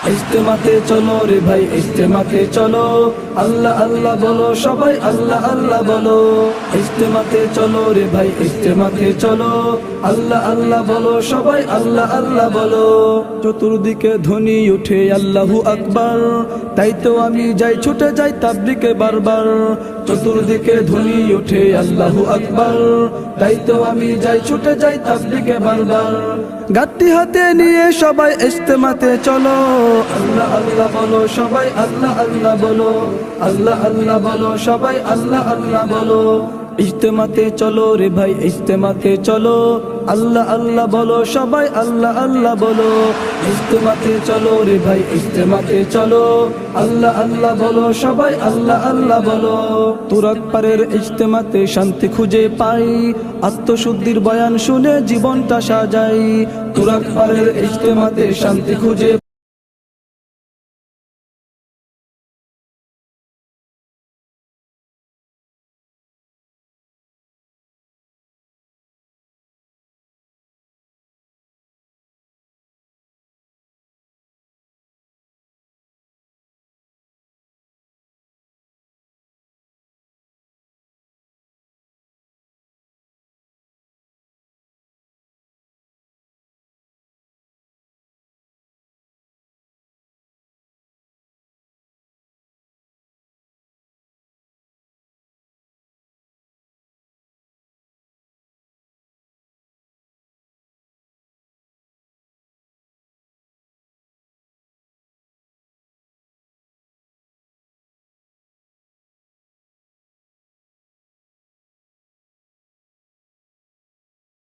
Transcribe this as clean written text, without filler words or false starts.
ইজতেমাতে চলো রে ভাই ইজতেমাতে চলো, আল্লাহ আল্লাহ বলো সবাই আল্লাহ আল্লাহ বলো। ইজতেমাতে চলো রে ভাই ইজতেমাতে চলো, আল্লাহ আল্লাহ বলো সবাই আল্লাহ আল্লাহ বলো। চতুর্দিকে ধ্বনি উঠে আল্লাহু আকবার, তাই তো আমি যাই ছুটে যাই তাবলিগে বারবার। চতুর্দিকে ধ্বনি উঠে আল্লাহু আকবার, তাই তো আমি যাই ছুটে যাই তাবলিগে বারবার। গাঁটটি হাতে নিয়ে সবাই ইজতেমাতে চলো, আল্লাহ আল্লাহ বলো সবাই আল্লাহ আল্লাহ বলো। আল্লাহ আল্লাহ বলো সবাই আল্লাহ আল্লাহ বলো। ইজতেমাতে চলো রে ভাই ইজতেমাতে চলো, আল্লাহ আল্লাহ বলো সবাই আল্লাহ আল্লাহ বলো। ইজতেমাতে চলো রে ভাই ইজতেমাতে চলো, আল্লাহ আল্লাহ বলো সবাই আল্লাহ আল্লাহ বলো। তুরাগ পারের ইজতেমাতে শান্তি খুঁজে পাই, আত্মশুদ্ধির বয়ান শুনে জীবনটা সাজাই। তুরাগ পারের ইজতেমাতে শান্তি খুঁজে